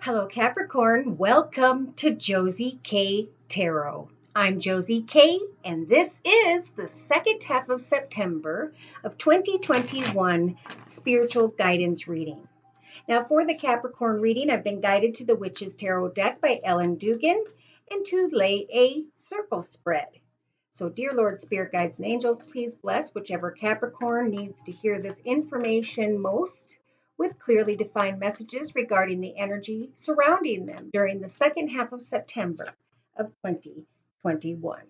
Hello, Capricorn. Welcome to Josie K Tarot. I'm Josie K, and this is the second half of September of 2021 spiritual guidance reading. Now, for the Capricorn reading, I've been guided to the Witch's Tarot deck by Ellen Dugan and to lay a circle spread. So, dear Lord, Spirit Guides and Angels, please bless whichever Capricorn needs to hear this information most with clearly defined messages regarding the energy surrounding them during the second half of September of 2021.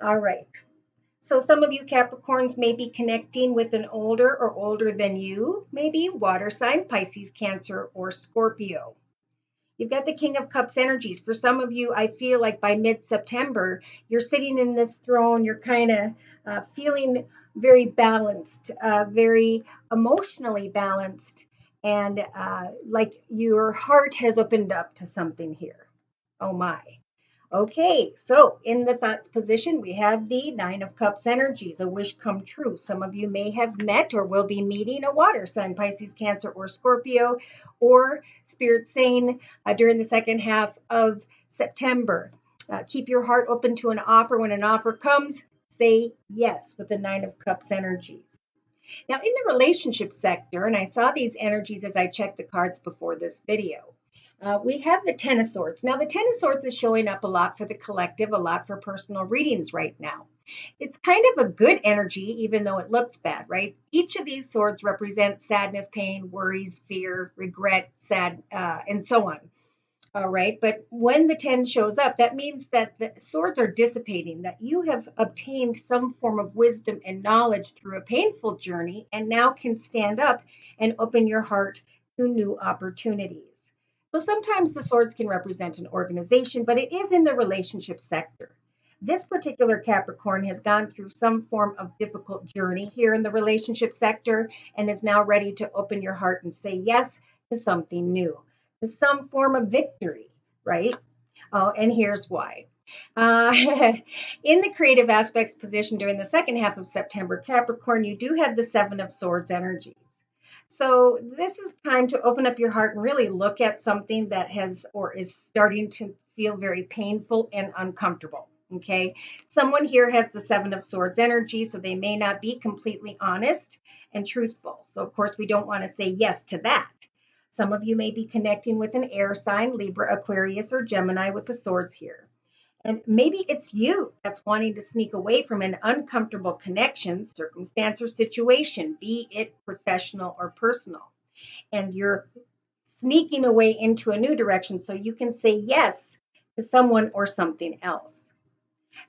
All right. So some of you Capricorns may be connecting with an older or older than you, maybe water sign, Pisces, Cancer, or Scorpio. You've got the King of Cups energies. For some of you, I feel like by mid-September, you're sitting in this throne, you're kind of feeling very balanced, very emotionally balanced, and like your heart has opened up to something here. Oh my. Okay, so in the thoughts position, we have the Nine of Cups energies, a wish come true. Some of you may have met or will be meeting a water sign, Pisces, Cancer, or Scorpio, or Spirit saying during the second half of September. Keep your heart open to an offer. When an offer comes, say yes with the Nine of Cups energies. Now, in the relationship sector, and I saw these energies as I checked the cards before this video. We have the Ten of Swords. Now, the Ten of Swords is showing up a lot for the collective, a lot for personal readings right now. It's kind of a good energy, even though it looks bad, right? Each of these swords represents sadness, pain, worries, fear, regret, and so on. All right. But when the 10 shows up, that means that the swords are dissipating, that you have obtained some form of wisdom and knowledge through a painful journey and now can stand up and open your heart to new opportunities. So sometimes the swords can represent an organization, but it is in the relationship sector. This particular Capricorn has gone through some form of difficult journey here in the relationship sector and is now ready to open your heart and say yes to something new, to some form of victory, right? Oh, and here's why. Uh, in the creative aspects position during the second half of September, Capricorn, you do have the Seven of Swords energies. So this is time to open up your heart and really look at something that has or is starting to feel very painful and uncomfortable. Okay. Someone here has the Seven of Swords energy, so they may not be completely honest and truthful. So, of course, we don't want to say yes to that. Some of you may be connecting with an air sign, Libra, Aquarius, or Gemini with the swords here. And maybe it's you that's wanting to sneak away from an uncomfortable connection, circumstance, or situation, be it professional or personal. And you're sneaking away into a new direction so you can say yes to someone or something else.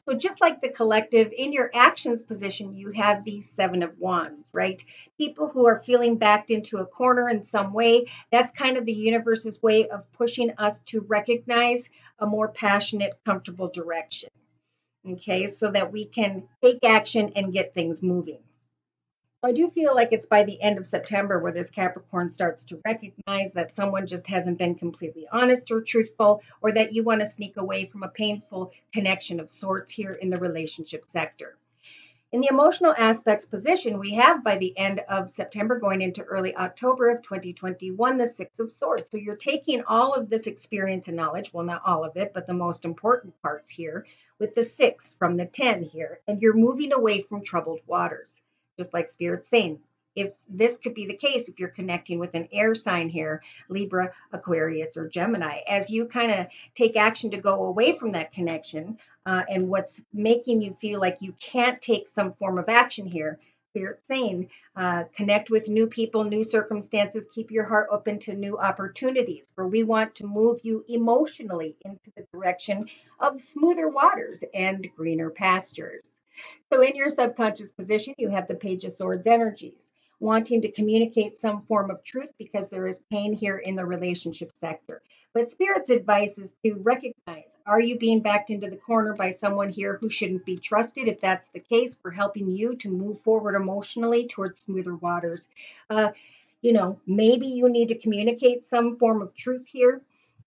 So just like the collective, in your actions position, you have these Seven of Wands, right? People who are feeling backed into a corner in some way, that's kind of the universe's way of pushing us to recognize a more passionate, comfortable direction, okay? So that we can take action and get things moving. I do feel like it's by the end of September where this Capricorn starts to recognize that someone just hasn't been completely honest or truthful, or that you want to sneak away from a painful connection of sorts here in the relationship sector. In the emotional aspects position, we have by the end of September going into early October of 2021, the Six of Swords. So you're taking all of this experience and knowledge, well, not all of it, but the most important parts here with the 6 from the 10 here, and you're moving away from troubled waters. Just like Spirit's saying, if this could be the case, if you're connecting with an air sign here, Libra, Aquarius, or Gemini, as you kind of take action to go away from that connection and what's making you feel like you can't take some form of action here, Spirit's saying, connect with new people, new circumstances, keep your heart open to new opportunities, for we want to move you emotionally into the direction of smoother waters and greener pastures. So in your subconscious position, you have the Page of Swords energies, wanting to communicate some form of truth because there is pain here in the relationship sector. But Spirit's advice is to recognize, are you being backed into the corner by someone here who shouldn't be trusted? If that's the case, we're helping you to move forward emotionally towards smoother waters. Maybe you need to communicate some form of truth here,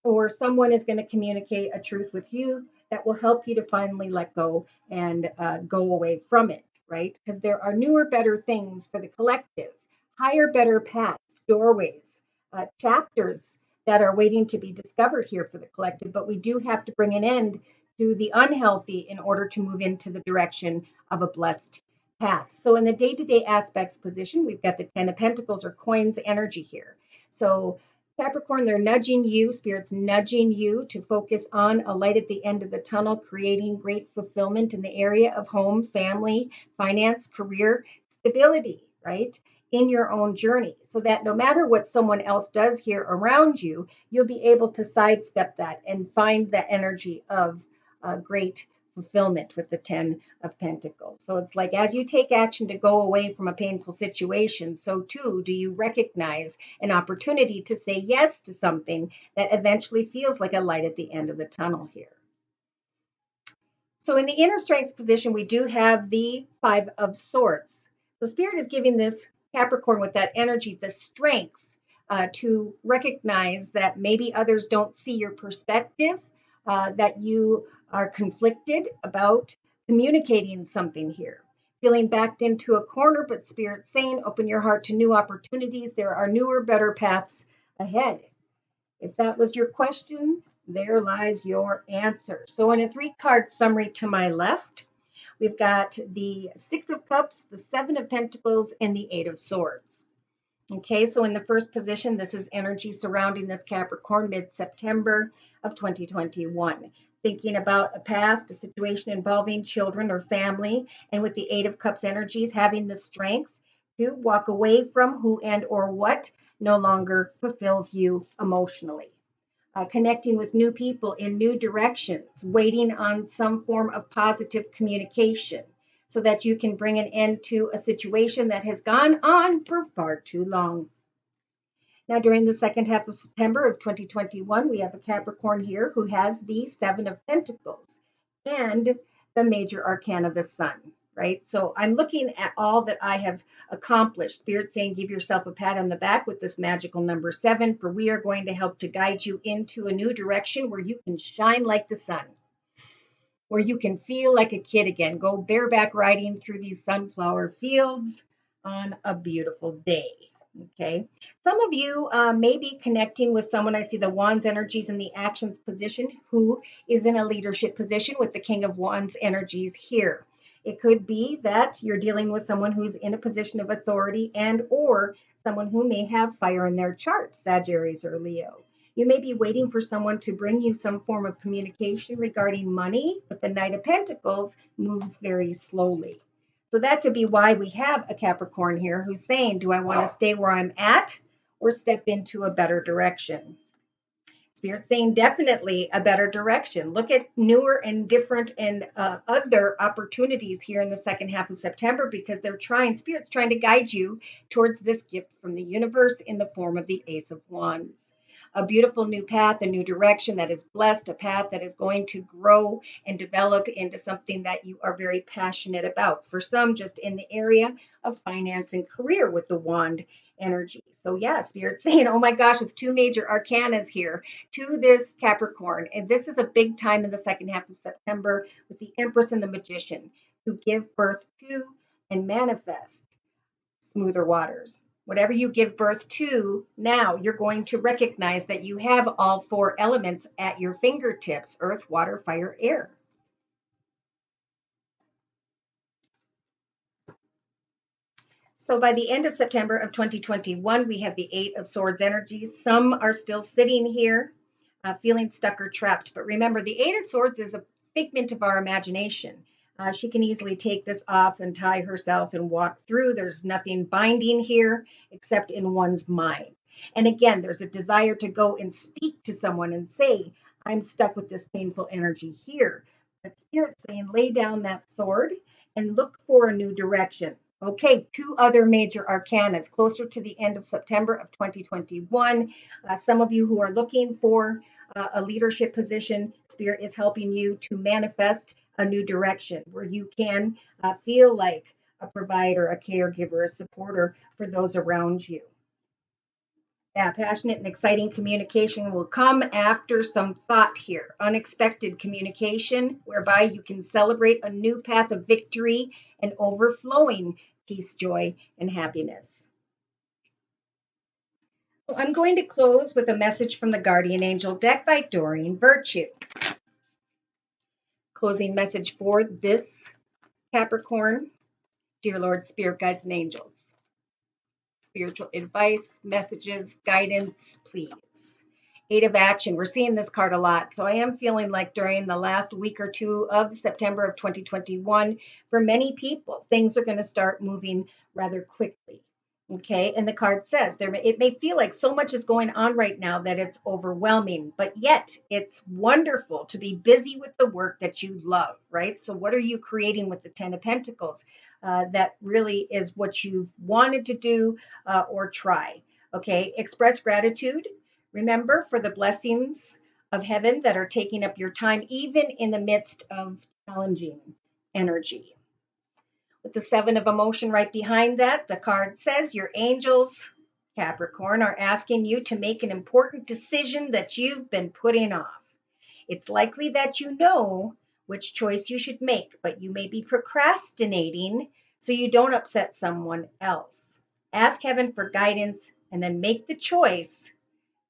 or someone is going to communicate a truth with you that will help you to finally let go and go away from it, right? Because there are newer, better things for the collective, higher, better paths, doorways, chapters that are waiting to be discovered here for the collective, but we do have to bring an end to the unhealthy in order to move into the direction of a blessed path. So in the day-to-day aspects position, we've got the 10 of Pentacles or coins energy here. So Capricorn, they're nudging you, Spirit's nudging you to focus on a light at the end of the tunnel, creating great fulfillment in the area of home, family, finance, career, stability, right? In your own journey, so that no matter what someone else does here around you, you'll be able to sidestep that and find the energy of great fulfillment with the 10 of Pentacles. So it's like as you take action to go away from a painful situation, so too do you recognize an opportunity to say yes to something that eventually feels like a light at the end of the tunnel here. So in the inner strengths position, we do have the 5 of Swords. The Spirit is giving this Capricorn with that energy, the strength to recognize that maybe others don't see your perspective, that you are conflicted about communicating something here. Feeling backed into a corner, but Spirit saying, open your heart to new opportunities. There are newer, better paths ahead. If that was your question, there lies your answer. So in a 3-card summary to my left, we've got the 6 of Cups, the 7 of Pentacles, and the 8 of Swords. Okay, so in the first position, this is energy surrounding this Capricorn mid-September of 2021. Thinking about a past, a situation involving children or family, and with the 8 of Cups energies, having the strength to walk away from who and or what no longer fulfills you emotionally. Connecting with new people in new directions, waiting on some form of positive communication so that you can bring an end to a situation that has gone on for far too long. Now, during the second half of September of 2021, we have a Capricorn here who has the 7 of Pentacles and the major arcana, the Sun, right? So I'm looking at all that I have accomplished. Spirit saying, give yourself a pat on the back with this magical number 7, for we are going to help to guide you into a new direction where you can shine like the sun, where you can feel like a kid again. Go bareback riding through these sunflower fields on a beautiful day. Okay. Some of you may be connecting with someone. I see the Wands energies in the actions position who is in a leadership position with the King of Wands energies here. It could be that you're dealing with someone who's in a position of authority and or someone who may have fire in their chart, Sagittarius or Leo. You may be waiting for someone to bring you some form of communication regarding money, but the Knight of Pentacles moves very slowly. So that could be why we have a Capricorn here who's saying, do I want to stay where I'm at or step into a better direction? Spirit saying definitely a better direction. Look at newer and different and other opportunities here in the second half of September, because Spirit's trying to guide you towards this gift from the universe in the form of the Ace of Wands. A beautiful new path, a new direction that is blessed, a path that is going to grow and develop into something that you are very passionate about. For some, just in the area of finance and career with the wand energy. So yeah, Spirit's saying, oh my gosh, with 2 major arcanas here to this Capricorn. And this is a big time in the second half of September with the Empress and the Magician to give birth to and manifest smoother waters. Whatever you give birth to now, you're going to recognize that you have all 4 elements at your fingertips: earth, water, fire, air. So by the end of September of 2021, we have the 8 of Swords energies. Some are still sitting here, feeling stuck or trapped. But remember, the 8 of Swords is a figment of our imagination. She can easily take this off and tie herself and walk through. There's nothing binding here except in one's mind. And again, there's a desire to go and speak to someone and say, I'm stuck with this painful energy here. But Spirit's saying, lay down that sword and look for a new direction. Okay, 2 other major arcanas closer to the end of September of 2021. Some of you who are looking for a leadership position, Spirit is helping you to manifest a new direction where you can feel like a provider, a caregiver, a supporter for those around you. Yeah, passionate and exciting communication will come after some thought here. Unexpected communication, whereby you can celebrate a new path of victory and overflowing peace, joy, and happiness. I'm going to close with a message from the Guardian Angel deck by Doreen Virtue. Closing message for this Capricorn. Dear Lord, Spirit Guides and Angels. Spiritual advice, messages, guidance, please. Eight of Action. We're seeing this card a lot. So I am feeling like during the last week or two of September of 2021, for many people, things are going to start moving rather quickly. Okay. And the card says it may feel like so much is going on right now that it's overwhelming, but yet it's wonderful to be busy with the work that you love, right? So what are you creating with the Ten of Pentacles? That really is what you've wanted to do or try. Okay. Express gratitude. Remember for the blessings of heaven that are taking up your time, even in the midst of challenging energy. With the Seven of Emotion right behind that, the card says your angels, Capricorn, are asking you to make an important decision that you've been putting off. It's likely that you know which choice you should make, but you may be procrastinating so you don't upset someone else. Ask heaven for guidance and then make the choice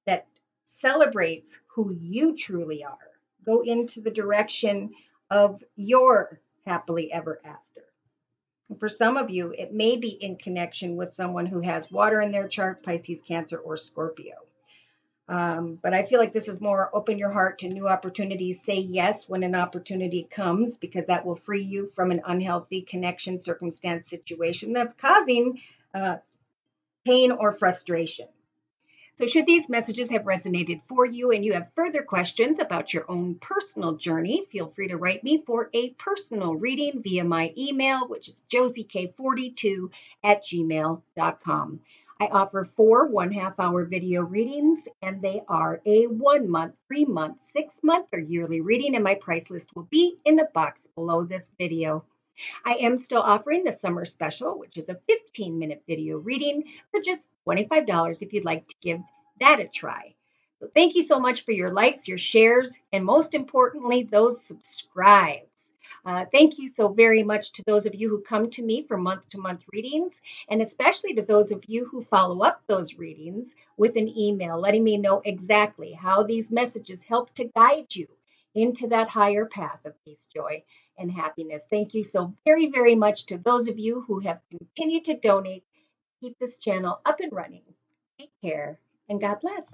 that celebrates who you truly are. Go into the direction of your happily ever after. For some of you, it may be in connection with someone who has water in their chart, Pisces, Cancer, or Scorpio. But I feel like this is more open your heart to new opportunities. Say yes when an opportunity comes, because that will free you from an unhealthy connection, circumstance, situation that's causing pain or frustration. So should these messages have resonated for you and you have further questions about your own personal journey, feel free to write me for a personal reading via my email, which is josiek42@gmail.com. I offer 4 1/2-hour video readings, and they are a 1 month, 3 month, 6 month, or yearly reading, and my price list will be in the box below this video. I am still offering the summer special, which is a 15-minute video reading for just $25 if you'd like to give that a try. So thank you so much for your likes, your shares, and most importantly, those subscribes. Thank you so very much to those of you who come to me for month-to-month readings, and especially to those of you who follow up those readings with an email, letting me know exactly how these messages help to guide you into that higher path of peace, joy, and happiness. Thank you so very, very much to those of you who have continued to donate. Keep this channel up and running. Take care and God bless.